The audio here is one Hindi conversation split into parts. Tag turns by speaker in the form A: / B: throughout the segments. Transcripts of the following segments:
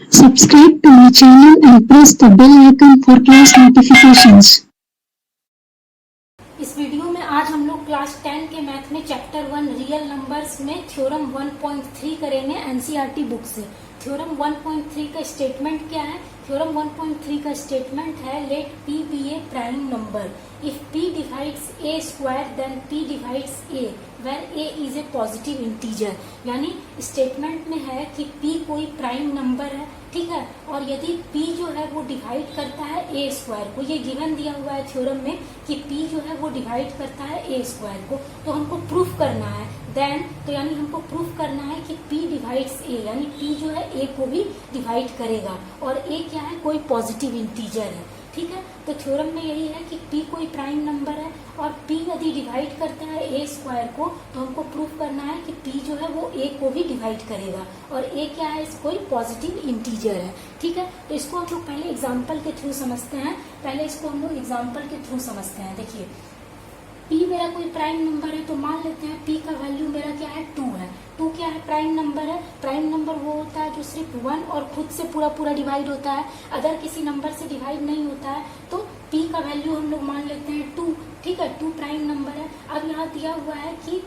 A: Subscribe to my channel and press the bell icon for class notifications.
B: इस वीडियो में आज हम लोग क्लास 10 के मैथ में चैप्टर 1 रियल नंबर्स में थ्योरम 1.3 करेंगे एनसीईआरटी बुक से। थ्योरम 1.3 का स्टेटमेंट क्या है? थ्योरम 1.3 का स्टेटमेंट है let p be a prime number if p divides a square then p divides a where a is a positive integer. यानी स्टेटमेंट में है कि p कोई प्राइम नंबर है, ठीक है, और यदि p जो है वो डिवाइड करता है a स्क्वायर को, ये गिवन दिया हुआ है थ्योरम में कि p जो है वो डिवाइड करता है a स्क्वायर को, तो हमको प्रूफ करना है देन, तो यानी हमको प्रूफ करना है कि p डिवाइड्स a, यानी p जो है a को भी डिवाइड करेगा और a क्या है? कोई पॉजिटिव इंटीजर है, ठीक है। तो थ्योरम में यही है कि p कोई प्राइम नंबर है और p यदि डिवाइड करता है a स्क्वायर को, तो हमको प्रूफ करना है कि p जो है वो a को भी डिवाइड करेगा और a क्या है? इस कोई पॉजिटिव इंटीजर है, ठीक है। तो इसको हम लोग पहले एग्जाम्पल के थ्रू समझते हैं। देखिए p मेरा कोई प्राइम नंबर है, तो मान लेते हैं p का वैल्यू मेरा क्या है? 2 है। 2 क्या है? प्राइम नंबर है। प्राइम नंबर वो होता है जो सिर्फ 1 और खुद से पूरा पूरा डिवाइड होता है, अदर किसी नंबर से डिवाइड नहीं होता है। तो p का वैल्यू हम लोग मान लेते हैं 2, ठीक है। 2 प्राइम नंबर है। अब यहाँ दिया हुआ है कि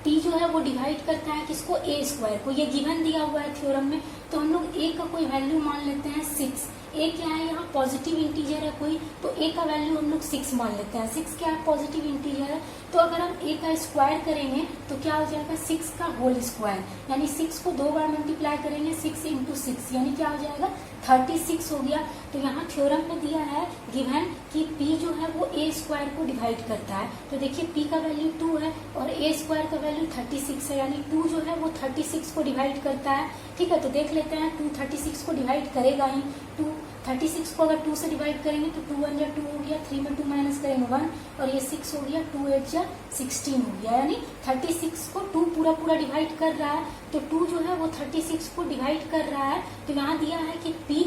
B: p जो है वो डिवाइड करता है किसको? a स्क्वायर को, ये गिवन दिया हुआ है थ्योरम में। तो हम लोग a का कोई वैल्यू मान लेते हैं 6। a क्या है? यहाँ पॉजिटिव इंटीजर है कोई, तो a का वैल्यू हम लोग 6 मान लेते हैं। 6 क्या है? पॉजिटिव इंटीजर है। तो अगर हम a का स्क्वायर करेंगे तो क्या हो जाएगा? 6 का होल स्क्वायर, यानी 6 को 2 बार मल्टीप्लाई करेंगे, 6 इंटू 6 यानी क्या हो जाएगा? 36 हो गया। तो यहाँ थ्योरम में दिया है गिवन कि p जो है वो a स्क्वायर को डिवाइड करता है। तो देखिए p का वैल्यू 2 है और a स्क्वायर का वैल्यू 36 है, यानी 2 जो है वो 36 को डिवाइड करता है, ठीक है। तो देख लेते हैं 2 36 को डिवाइड करेगा ही। 2 36 को अगर 2 से डिवाइड करेंगे तो 2 1 जा 2 हो गया, 3 में 2 माइनस करेंगे 1 और ये 6 हो गया, 2 8 जा 16 हो गया। यानी 36 को 2 पूरा पूरा डिवाइड कर रहा है, तो 2 जो है वो 36 को डिवाइड कर रहा है। तो यहाँ दिया है कि p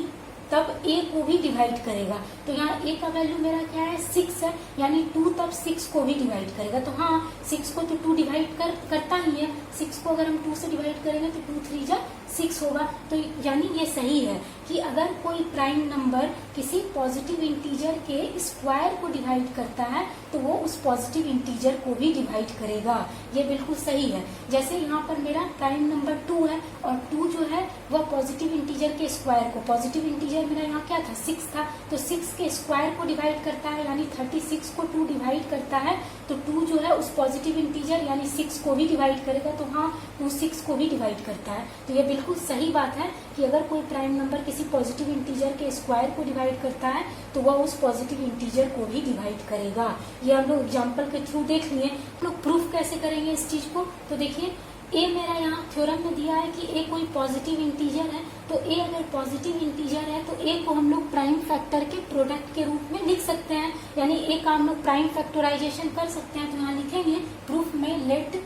B: तब a को भी डिवाइड करेगा। तो यहाँ a का वैल्यू मेरा क्या है? 6 है, यानी 2 तब 6 को भी डिवाइड करेगा। तो हाँ, 6 को तो 2 डिवाइड करता ही है। 6 को अगर हम 2 से डिवाइड करेंगे तो 2 3 जा 6 होगा। तो यानी ये सही है कि अगर कोई प्राइम नंबर किसी पॉजिटिव इंटीजर के स्क्वायर को डिवाइड करता है तो वो उस पॉजिटिव इंटीजर को भी डिवाइड करेगा। ये बिल्कुल सही है। जैसे यहाँ पर मेरा प्राइम नंबर 2 है और 2 जो है वह पॉजिटिव इंटीजर के स्क्वायर को, पॉजिटिव इंटीजर मेरा यहाँ क्या था? 6 था, तो 6 के स्क्वायर को डिवाइड करता है, यानी 36 को 2 डिवाइड करता है, तो 2 जो है उस पॉजिटिव इंटीजर यानी 6 को भी डिवाइड करेगा। तो हाँ, 2 6 को भी डिवाइड करता है। तो ये बिल्कुल सही बात है कि अगर कोई प्राइम नंबर किसी पॉजिटिव इंटीजर के स्क्वायर को डिवाइड करता है तो वह उस पॉजिटिव इंटीजर को भी डिवाइड करेगा। ये हम लोग एग्जाम्पल के थ्रू देख लिए। हम लोग प्रूफ कैसे करेंगे इस चीज को? तो देखिए a मेरा यहाँ थ्योरम में दिया है कि a कोई पॉजिटिव इंटीजर है, तो a अगर पॉजिटिव इंटीजर है तो a को हम लोग प्राइम फैक्टर के प्रोडक्ट के रूप में लिख सकते हैं, यानी a का हम लोग प्राइम फैक्टराइजेशन कर सकते हैं। तो यहाँ लिखेंगे प्रूफ में let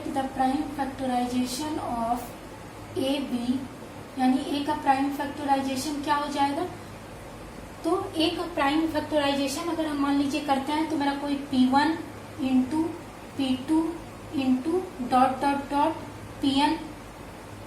B: the prime factorization of a be, यानी a का प्राइम फैक्टराइजेशन क्या हो जाएगा? तो a का प्राइम फैक्टराइजेशन अगर हम मान लीजिए करते हैं तो मेरा कोई p1 into p2 into dot dot dot pn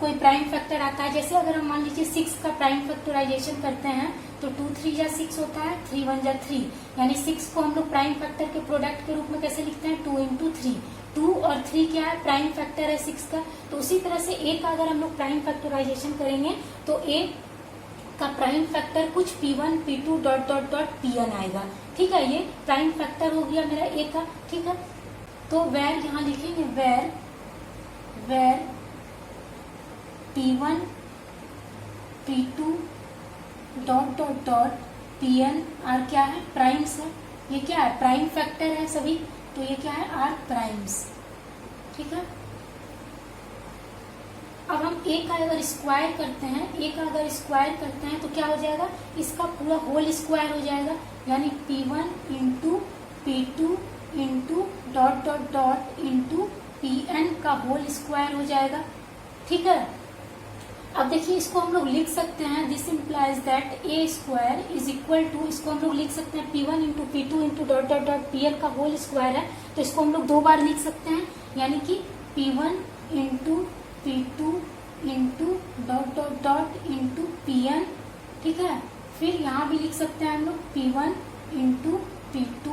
B: कोई प्राइम फैक्टर आता है। जैसे अगर हम मान लीजिए 6 का प्राइम फैक्टराइजेशन करते हैं तो 2 3 जा 6 होता है, 3 1 जा 3, यानी 6 को हम लोग प्राइम फैक्टर के प्रोडक्ट के रूप में कैसे लिखते हैं? 2 इंटू 3। 2 और 3 क्या है? प्राइम फैक्टर है 6 का। तो उसी तरह से a का अगर हम लोग प्राइम फैक्टराइजेशन करेंगे तो a का प्राइम फैक्टर कुछ p1 p2 dot dot dot pn आएगा, ठीक है। ये प्राइम फैक्टर हो गया मेरा a का, ठीक है। तो वेर यहाँ लिखेंगे where p1 p2 dot dot dot pn are क्या है? प्राइम्स है। ये क्या है? प्राइम फैक्टर है सभी, तो ये क्या है? आर प्राइम्स, ठीक है। अब हम a का अगर स्क्वायर करते हैं तो क्या हो जाएगा? इसका पूरा होल स्क्वायर हो जाएगा, यानी p1 into p2 into dot dot dot into P N का होल स्क्वायर हो जाएगा। ठीक है, अब देखिए इसको हम लोग लिख सकते हैं, this implies that a square is equal to, इसको हम लोग लिख सकते हैं P1 into P2 into dot dot dot PN का होल स्क्वायर है, तो इसको हम लोग 2 बार लिख सकते हैं, यानी कि P1 into P2 into dot dot dot into PN। ठीक है, फिर यहाँ भी लिख सकते हैं हम लोग P1 into P2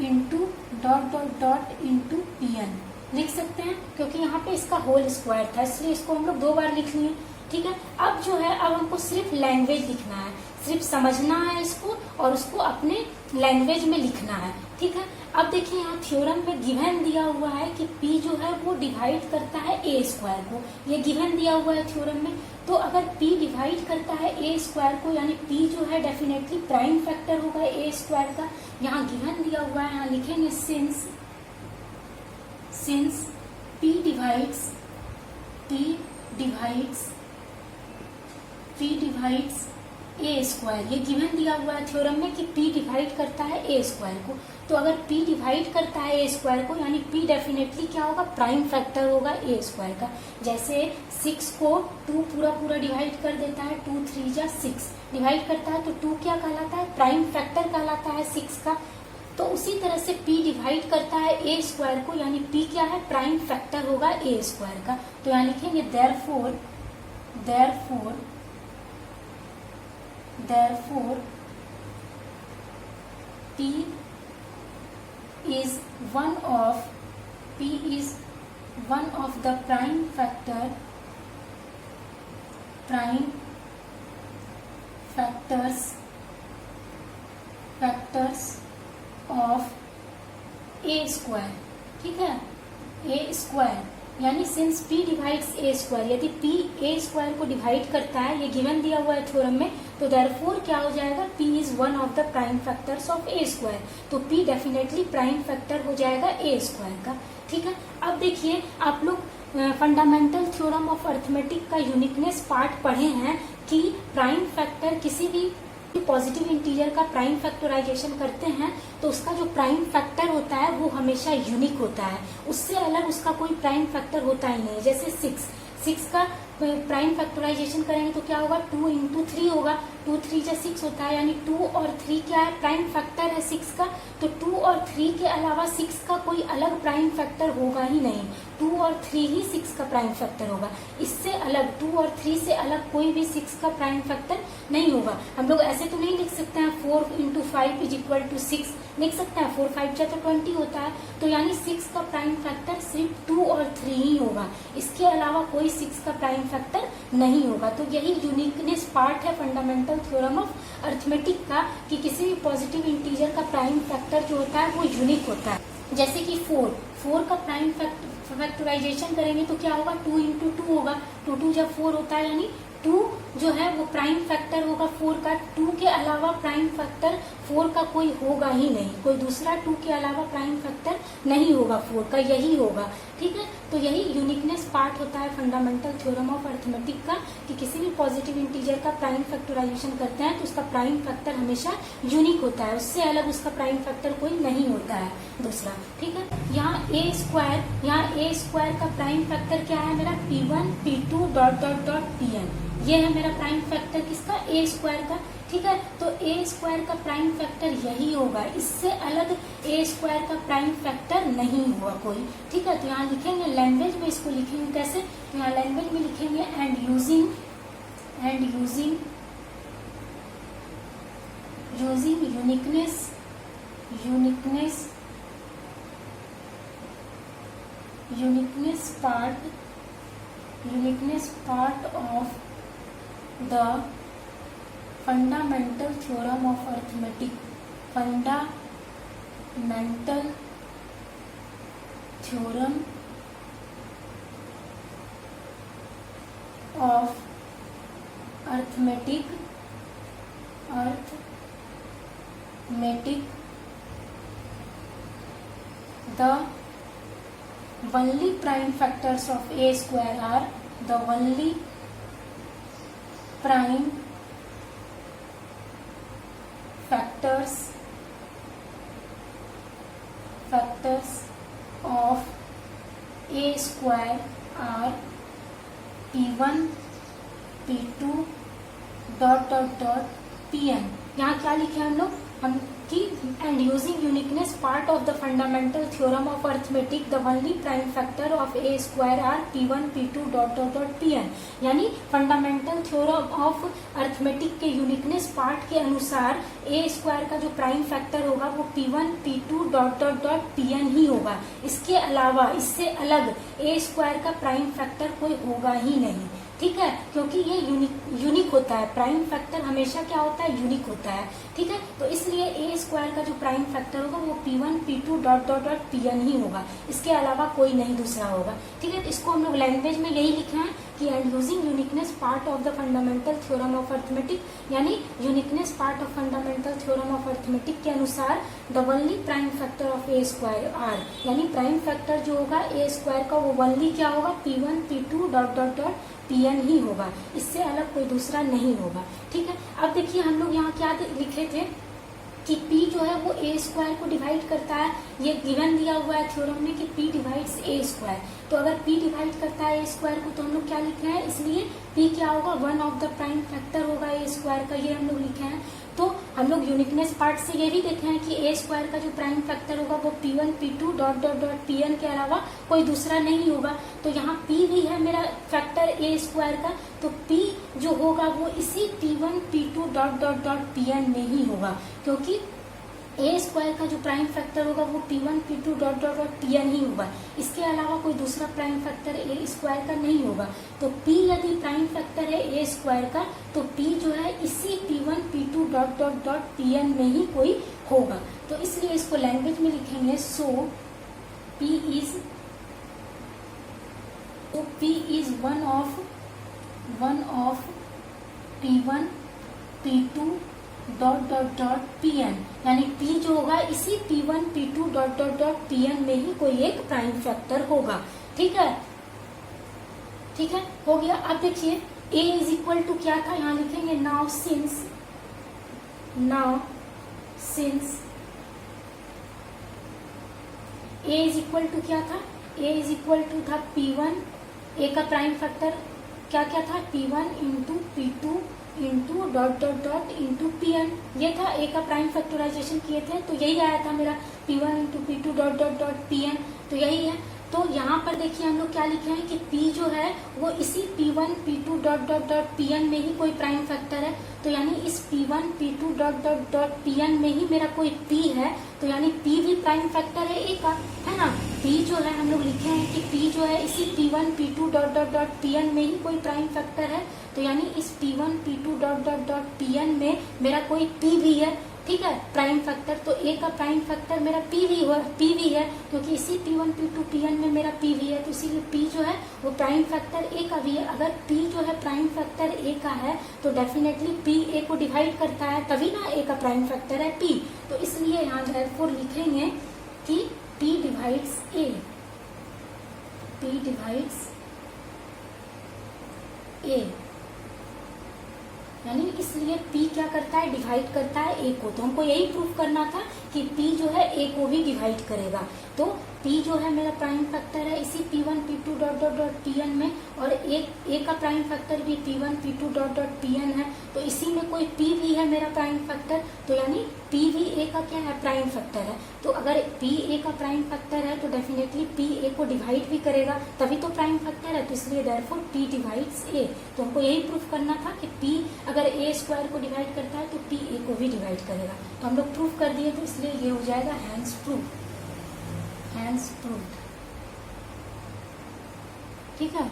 B: into dot dot dot into PN लिख सकते हैं, क्योंकि यहाँ पे इसका होल स्क्वायर था, इसलिए इसको हम लोग 2 बार लिख लिए। ठीक है, अब जो है, अब हमको सिर्फ लैंग्वेज लिखना है, सिर्फ समझना है इसको और उसको अपने लैंग्वेज में लिखना है। ठीक है, अब देखिए यहाँ थ्योरम में गिवन दिया हुआ है कि P जो है वो डिवाइड करता है ए स्क्वायर को, ये गिवन दिया हुआ है थ्योरम में। तो अगर P डिवाइड करता है ए स्क्वायर को, यानी P जो है डेफिनेटली प्राइम फैक्टर होगा ए स्क्वायर का। यहाँ गिवन दिया हुआ है, यहाँ लिखेंगे सिंस P डिवाइड्स ए स्क्वायर, ये गिवन दिया हुआ है थ्योरम में कि P डिवाइड करता है ए स्क्वायर को। तो अगर P डिवाइड करता है ए स्क्वायर को, यानी P डेफिनेटली क्या होगा, प्राइम फैक्टर होगा ए स्क्वायर का। जैसे 6 को 2 पूरा पूरा डिवाइड कर देता है, 2 3 जा 6 डिवाइड करता है, तो 2 क्या कहलाता है, प्राइम फैक्टर कहलाता है 6 का। तो उसी तरह से P डिवाइड करता है ए स्क्वायर को, यानी P क्या है, प्राइम फैक्टर होगा ए स्क्वायर का। तो यहाँ लिखेंगे therefore P is one of the prime factors of a square. ठीक है, ए स्क्वायर यानी सिंस P डिवाइड्स ए स्क्वायर, यदि P ए स्क्वायर को डिवाइड करता है, ये गिवन दिया हुआ है थ्योरम में, तो देयरफॉर क्या हो जाएगा, P is one of the prime factors of a square. तो P डेफिनेटली प्राइम फैक्टर हो जाएगा ए स्क्वायर का। ठीक है, अब देखिए आप लोग फंडामेंटल थ्योरम ऑफ अर्थमेटिक का यूनिकनेस पार्ट पढ़े हैं कि प्राइम फैक्टर किसी भी पॉजिटिव इंटीजर का प्राइम फैक्टराइजेशन करते हैं तो उसका जो प्राइम फैक्टर होता है वो हमेशा यूनिक होता है, उससे अलग उसका कोई प्राइम फैक्टर होता ही नहीं। जैसे 6 का प्राइम फैक्टराइजेशन करेंगे तो क्या होगा, 2 इंटू 3 होगा, 2 3 जा 6 होता है, यानी 2 और 3 क्या है, प्राइम फैक्टर है 6 का। तो 2 और 3 के अलावा 6 का कोई अलग प्राइम फैक्टर होगा ही नहीं, 2 और 3 ही 6 का प्राइम फैक्टर होगा। इससे अलग 2 और 3 से अलग कोई भी 6 का प्राइम फैक्टर नहीं होगा। हम लोग ऐसे तो नहीं लिख सकते हैं 4 इंटू 5 इज इक्वल टू 6, लिख सकते हैं 4 5 जा तो 20 होता है। तो यानी 6 का प्राइम फैक्टर सिर्फ 2 और 3 ही होगा, इसके अलावा कोई 6 का प्राइम फैक्टर नहीं होगा। तो यही यूनिकनेस पार्ट है फंडामेंटल थ्योरम ऑफ अर्थमेटिक का, कि किसी भी पॉजिटिव इंटीजर का प्राइम फैक्टर जो होता है वो यूनिक होता है। जैसे कि 4 का प्राइम फैक्टराइजेशन करेंगे तो क्या होगा, 2 इंटू 2 होगा, 2 2 जब 4 होता है, यानी 2 जो है वो प्राइम फैक्टर होगा 4 का। 2 के अलावा प्राइम फैक्टर 4 का कोई होगा ही नहीं, कोई दूसरा 2 के अलावा प्राइम फैक्टर नहीं होगा 4 का, यही होगा। ठीक है, तो यही यूनिकनेस पार्ट होता है फंडामेंटल थ्योरम ऑफ अर्थमेटिक का, कि किसी भी पॉजिटिव इंटीजर का प्राइम फैक्टराइजेशन करते हैं तो उसका प्राइम फैक्टर हमेशा यूनिक होता है, उससे अलग उसका प्राइम फैक्टर कोई नहीं होता है दूसरा। ठीक है, यहाँ ए स्क्वायर का प्राइम फैक्टर क्या है मेरा, P1 P2 dot dot dot PN, ये है मेरा प्राइम फैक्टर किसका, ए स्क्वायर का। ठीक है, तो ए स्क्वायर का प्राइम फैक्टर यही होगा, इससे अलग ए स्क्वायर का प्राइम फैक्टर नहीं होगा कोई। ठीक है, तो यहाँ लिखेंगे लैंग्वेज में, इसको लिखेंगे कैसे, तो यहाँ लैंग्वेज में लिखेंगे and using uniqueness part of the fundamental theorem of arithmetic, fundamental theorem of arithmetic the only prime factors of a square are the only prime factors of a square are P1 P2 dot dot dot Pn। यहाँ क्या लिखे हम कि and using uniqueness part of the fundamental theorem of arithmetic the only prime factor of a square are P1 P2 dot dot dot Pn। यानी फंडामेंटल थ्योरम ऑफ अर्थमेटिक के यूनिकनेस पार्ट के अनुसार ए स्क्वायर का जो प्राइम फैक्टर होगा वो P1 P2 dot dot dot Pn ही होगा। इसके अलावा इससे अलग ए स्क्वायर का प्राइम फैक्टर कोई होगा ही नहीं, ठीक है, क्योंकि ये यूनिक होता है। प्राइम फैक्टर हमेशा क्या होता है, यूनिक होता है, ठीक है। तो इसलिए ए स्क्वायर का जो प्राइम फैक्टर होगा वो P1 P2 dot dot dot Pn ही होगा, इसके अलावा कोई नहीं दूसरा होगा, ठीक है। तो इसको हम लोग लैंग्वेज में यही लिखे हैं कि and using uniqueness part of the fundamental theorem of arithmetic, यानी uniqueness part of fundamental theorem of arithmetic के अनुसार the only prime factor of a square are, यानी प्राइम फैक्टर जो होगा ए स्क्वायर का वो ओनली क्या होगा, P1 P2 dot dot dot Pn ही होगा, इससे अलग कोई दूसरा नहीं होगा, ठीक है। अब देखिए हम लोग यहाँ क्या लिखे थे कि P जो है वो ए स्क्वायर को डिवाइड करता है। ये गिवन दिया हुआ है थ्योरम में कि P डिवाइड्स ए स्क्वायर। तो अगर P डिवाइड करता है ए स्क्वायर को तो हम लोग क्या लिखे हैं, इसलिए P क्या होगा, one of the prime factor होगा ए स्क्वायर का, ये हम लोग लिखे हैं। तो हम लोग यूनिकनेस पार्ट से ये भी देखे हैं कि ए स्क्वायर का जो प्राइम फैक्टर होगा वो P1 P2 dot dot dot Pn के अलावा कोई दूसरा नहीं होगा। तो यहाँ P भी है मेरा फैक्टर ए स्क्वायर का, तो P जो होगा वो इसी P1 P2 dot dot dot Pn में ही होगा, क्योंकि ए स्क्वायर का जो प्राइम फैक्टर होगा वो P1 P2 dot dot dot Pn ही होगा, इसके अलावा कोई दूसरा प्राइम फैक्टर ए स्क्वायर का नहीं होगा। तो P यदि प्राइम फैक्टर है ए स्क्वायर का तो P जो है इसी P1 P2 dot dot dot Pn में ही कोई होगा। तो इसलिए इसको लैंग्वेज में लिखेंगे सो P is one of P1 P2 dot dot dot Pn, यानी P जो होगा इसी P1 P2 dot dot dot Pn में ही कोई एक प्राइम फैक्टर होगा, ठीक है, ठीक है, हो गया। अब देखिए A इज इक्वल टू क्या था, यहाँ लिखेंगे now since A is equal to क्या था, A इज इक्वल टू था P1, A का प्राइम फैक्टर क्या क्या था, P1 into P2 into dot dot dot into Pn, ये था ए का प्राइम फैक्टराइजेशन किए थे तो यही आया था मेरा P1 into P2 dot dot dot Pn, तो यही है। तो यहाँ पर देखिए हम लोग क्या लिखे हैं कि P जो है वो इसी P1 P2 dot dot dot Pn में ही कोई प्राइम फैक्टर है, तो यानी इस P1 P2 dot dot dot Pn में ही मेरा कोई P है, तो यानी P भी प्राइम फैक्टर है ए का, है ना। P जो है हम लोग लिखे हैं कि P जो है इसी P1 P2 dot dot dot Pn में ही कोई प्राइम फैक्टर है, तो यानी इस P1 P2 dot dot dot Pn में मेरा कोई P भी है, ठीक है, प्राइम फैक्टर। तो ए का प्राइम फैक्टर मेरा P भी है क्योंकि इसी P1 P2 Pn में मेरा P भी है, तो इसीलिए P जो है वो प्राइम फैक्टर ए का भी है। अगर P जो है प्राइम फैक्टर ए का है तो डेफिनेटली P ए को डिवाइड करता है, तभी ना ए का प्राइम फैक्टर है P। तो इसलिए यहाँ therefore लिखेंगे कि P डिवाइड्स ए, P डिवाइड्स ए, यानी इसलिए P क्या करता है, डिवाइड करता है ए को। तो हमको यही प्रूफ करना था कि P जो है ए को भी डिवाइड करेगा। तो P जो है मेरा प्राइम फैक्टर है इसी P1 P2 dot dot dot Pn में, और ए का प्राइम फैक्टर भी P1 P2 dot dot Pn है, तो इसी में कोई P भी है मेरा प्राइम फैक्टर, तो यानी P भी ए का क्या है, प्राइम फैक्टर है। तो अगर P ए का प्राइम फैक्टर है तो डेफिनेटली P ए को डिवाइड भी करेगा, तभी तो प्राइम फैक्टर है, तो इसलिए देयरफॉर P डिवाइड्स ए। तो हमको यही प्रूफ करना था कि P अगर ए स्क्वायर को डिवाइड करता है तो P ए को भी डिवाइड करेगा। तो हम लोग प्रूफ कर दिए, तो इसलिए ये हो जाएगा हैंस प्रूफ, ठीक है।